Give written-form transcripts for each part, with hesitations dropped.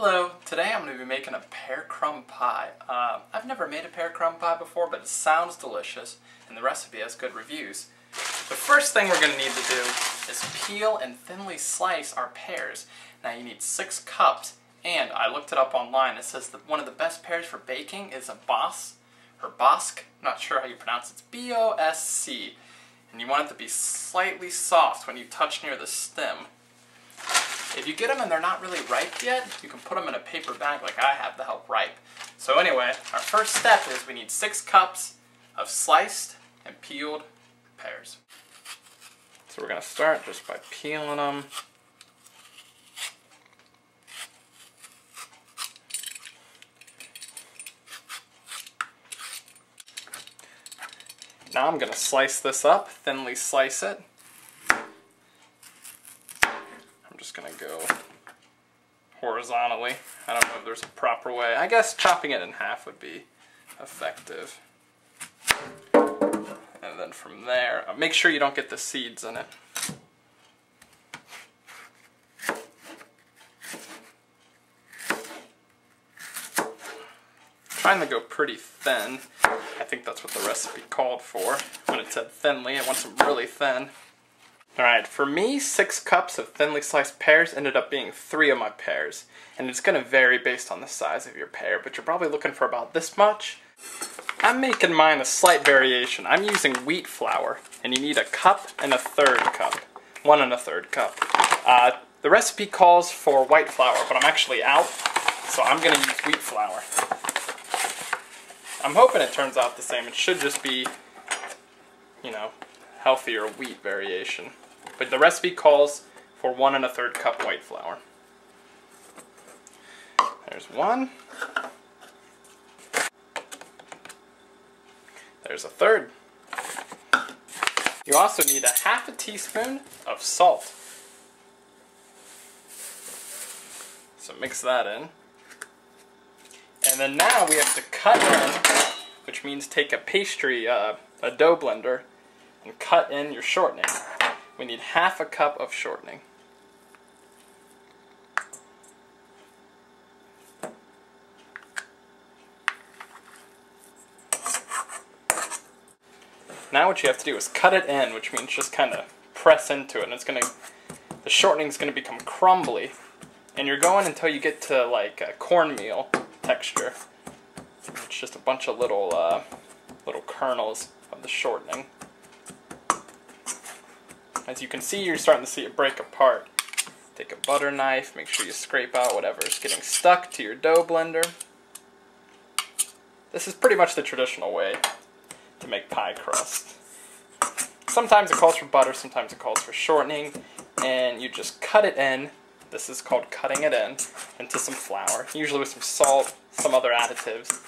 Hello, today I'm going to be making a pear crumb pie. I've never made a pear crumb pie before, but it sounds delicious and the recipe has good reviews. The first thing we're going to need to do is peel and thinly slice our pears. Now you need 6 cups, and I looked it up online. It says that one of the best pears for baking is a Bosc, or Bosc, I'm not sure how you pronounce it. It's B-O-S-C, and you want it to be slightly soft when you touch near the stem. If you get them and they're not really ripe yet, you can put them in a paper bag like I have to help ripe. So anyway, our first step is we need 6 cups of sliced and peeled pears. So we're going to start just by peeling them. Now I'm going to slice this up, thinly slice it. Just going to go horizontally. I don't know if there's a proper way. I guess chopping it in half would be effective. And then from there, make sure you don't get the seeds in it. Trying to go pretty thin. I think that's what the recipe called for. When it said thinly, it wants them really thin. Alright, for me, 6 cups of thinly sliced pears ended up being 3 of my pears. And it's going to vary based on the size of your pear, but you're probably looking for about this much. I'm making mine a slight variation. I'm using wheat flour, and you need 1 1/3 cup. 1 1/3 cup. The recipe calls for white flour, but I'm actually out, so I'm going to use wheat flour. I'm hoping it turns out the same. It should just be, you know, healthier wheat variation. But the recipe calls for 1 1/3 cup white flour. There's 1. There's 1/3. You also need 1/2 teaspoon of salt. So mix that in. And then now we have to cut in, which means take a pastry, a dough blender, and cut in your shortening. We need 1/2 cup of shortening. Now what you have to do is cut it in, which means just kind of press into it, and the shortening is going to become crumbly, and you're going until you get to like a cornmeal texture. It's just a bunch of little kernels of the shortening. As you can see, you're starting to see it break apart. Take a butter knife, make sure you scrape out whatever is getting stuck to your dough blender. This is pretty much the traditional way to make pie crust. Sometimes it calls for butter, sometimes it calls for shortening, and you just cut it in. This is called cutting it in, into some flour, usually with some salt, some other additives.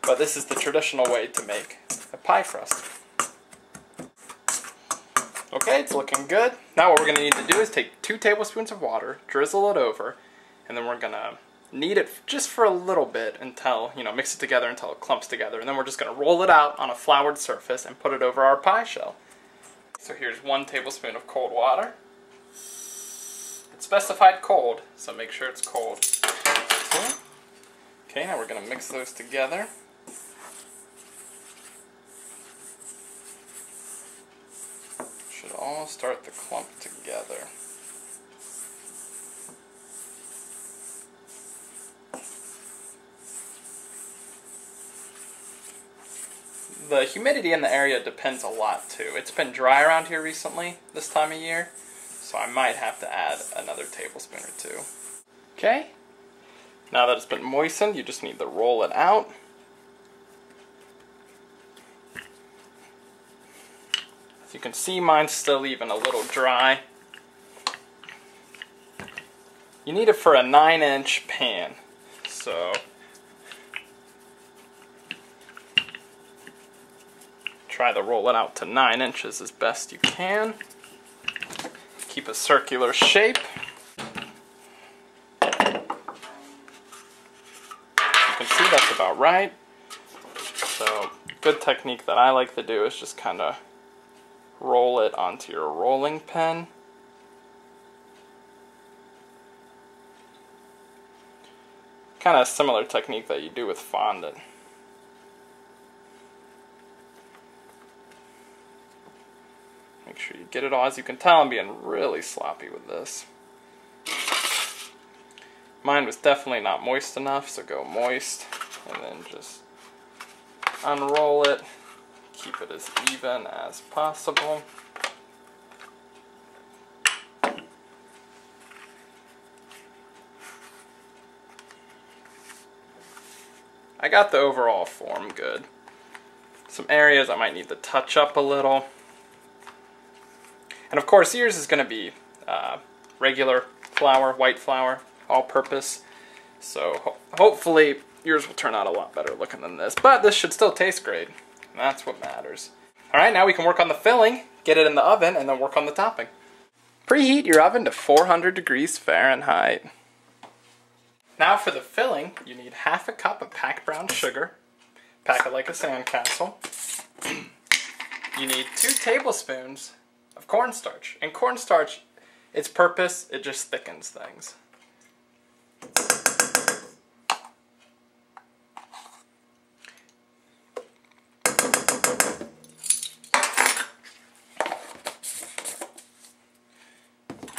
But this is the traditional way to make a pie crust. Okay, it's looking good. Now what we're going to need to do is take 2 tablespoons of water, drizzle it over, and then we're going to knead it just for a little bit until, mix it together until it clumps together. And then we're just going to roll it out on a floured surface and put it over our pie shell. So here's 1 tablespoon of cold water. It's specified cold, so make sure it's cold. Okay, now we're going to mix those together. Should all start to clump together. The humidity in the area depends a lot too. It's been dry around here recently, this time of year, so I might have to add another tablespoon or 2. Okay, now that it's been moistened, you just need to roll it out. As you can see, mine's still even a little dry. You need it for a 9-inch pan, so try to roll it out to 9 inches as best you can. Keep a circular shape. You can see that's about right. So, good technique that I like to do is just kind of roll it onto your rolling pin. Kind of a similar technique that you do with fondant. Make sure you get it all. As you can tell, I'm being really sloppy with this. Mine was definitely not moist enough, so go moist, and then just unroll it. Keep it as even as possible. I got the overall form good. Some areas I might need to touch up a little. And of course yours is going to be regular flour, white flour, all-purpose. So hopefully yours will turn out a lot better looking than this. But this should still taste great. And that's what matters. Alright, now we can work on the filling, get it in the oven, and then work on the topping. Preheat your oven to 400 degrees Fahrenheit. Now for the filling, you need half a cup of packed brown sugar. Pack it like a sandcastle. You need 2 tablespoons of cornstarch. And cornstarch, its purpose, it just thickens things.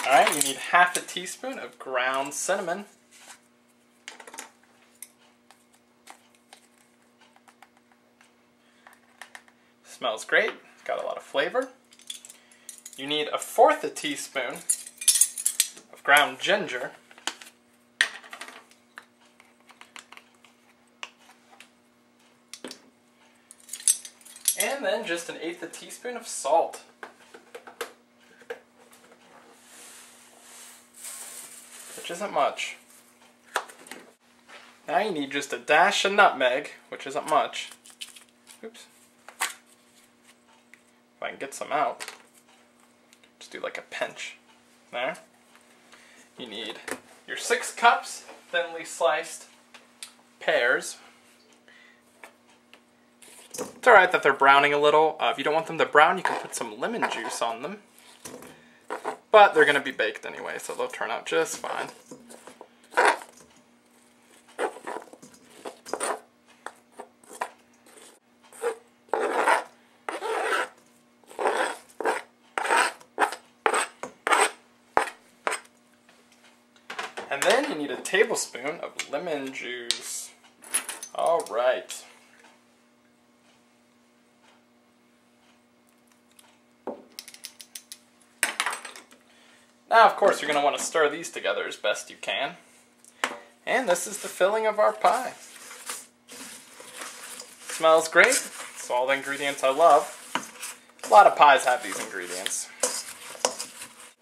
Alright, you need half a teaspoon of ground cinnamon. Smells great, got a lot of flavor. You need 1/4 teaspoon of ground ginger. And then just 1/8 teaspoon of salt. Which isn't much. Now you need just a dash of nutmeg, which isn't much. Oops. If I can get some out. Just do like a pinch. There. You need your 6 cups thinly sliced pears. It's alright that they're browning a little. If you don't want them to brown, you can put some lemon juice on them. But they're going to be baked anyway, so they'll turn out just fine. And then you need a tablespoon of lemon juice. Alright. Now, of course, you're going to want to stir these together as best you can. And this is the filling of our pie. Smells great. It's all the ingredients I love. A lot of pies have these ingredients.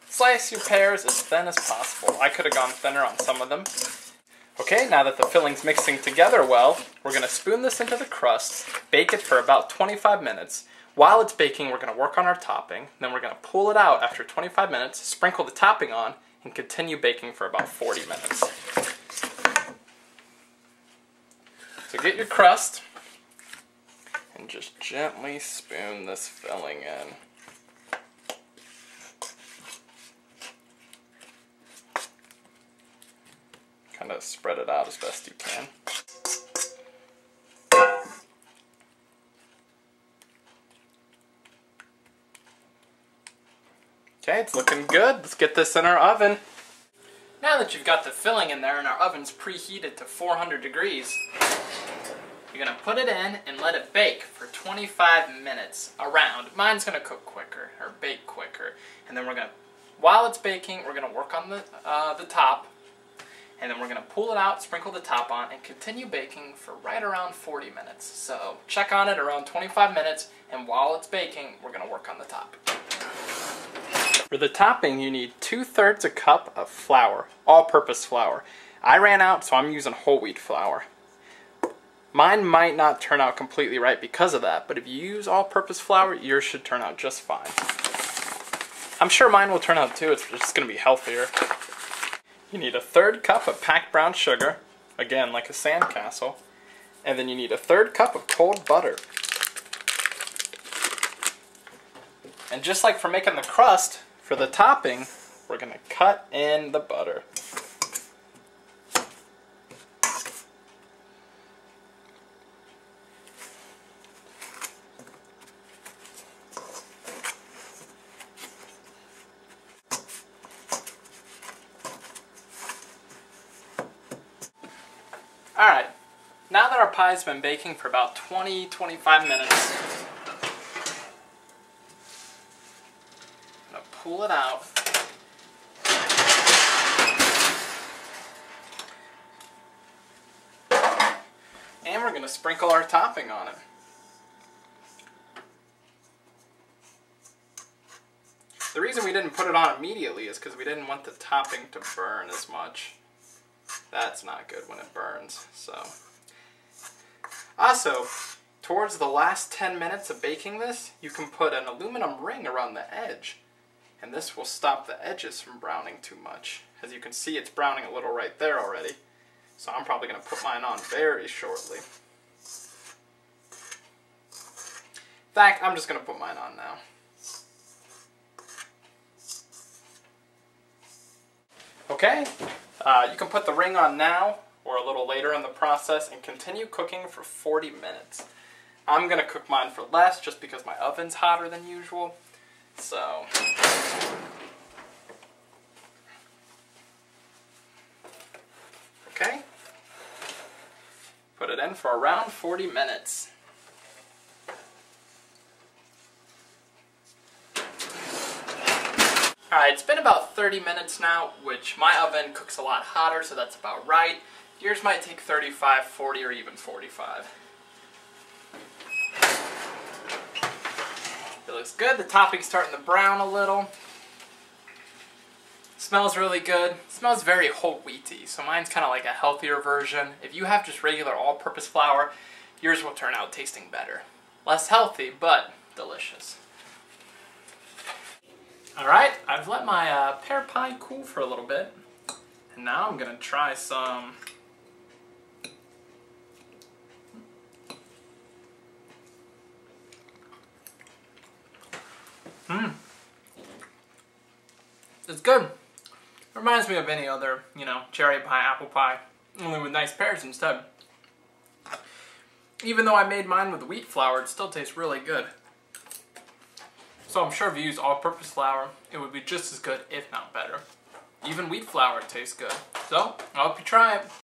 Slice your pears as thin as possible. I could have gone thinner on some of them. Okay, now that the filling's mixing together well, we're going to spoon this into the crust, bake it for about 25 minutes. While it's baking, we're going to work on our topping. Then we're going to pull it out after 25 minutes, sprinkle the topping on, and continue baking for about 40 minutes. So get your crust, and just gently spoon this filling in. Kind of spread it out as best you can. Okay, it's looking good. Let's get this in our oven. Now that you've got the filling in there and our oven's preheated to 400 degrees, you're going to put it in and let it bake for 25 minutes around. Mine's going to cook quicker, or bake quicker. And then while it's baking, we're going to work on the top. And then we're going to pull it out, sprinkle the top on, and continue baking for right around 40 minutes. So check on it around 25 minutes, and while it's baking, we're going to work on the top. For the topping, you need 2/3 a cup of flour, all-purpose flour. I ran out, so I'm using whole wheat flour. Mine might not turn out completely right because of that, but if you use all-purpose flour, yours should turn out just fine. I'm sure mine will turn out too, it's just going to be healthier. You need 1/3 cup of packed brown sugar, again like a sandcastle, and then you need 1/3 cup of cold butter. And just like for making the crust, for the topping, we're going to cut in the butter. Alright, now that our pie's been baking for about 20-25 minutes, I'm going to pull it out. And we're going to sprinkle our topping on it. The reason we didn't put it on immediately is because we didn't want the topping to burn as much. That's not good when it burns. So, also, towards the last 10 minutes of baking this, you can put an aluminum ring around the edge. And this will stop the edges from browning too much. As you can see, it's browning a little right there already. So I'm probably going to put mine on very shortly. In fact, I'm just going to put mine on now. Okay, you can put the ring on now or a little later in the process and continue cooking for 40 minutes. I'm going to cook mine for less just because my oven's hotter than usual. So, okay, put it in for around 40 minutes. Alright, it's been about 30 minutes now, which my oven cooks a lot hotter, so that's about right. Yours might take 35, 40, or even 45. It looks good. The topping's starting to brown a little. Smells really good. It smells very whole wheaty, so mine's kind of like a healthier version. If you have just regular all-purpose flour, yours will turn out tasting better. Less healthy, but delicious. Alright, I've let my pear pie cool for a little bit, and now I'm going to try some It's good. It reminds me of any other, cherry pie, apple pie, only with nice pears instead. Even though I made mine with wheat flour, it still tastes really good. So I'm sure if you use all-purpose flour, it would be just as good, if not better. Even wheat flour tastes good. So, I hope you try it.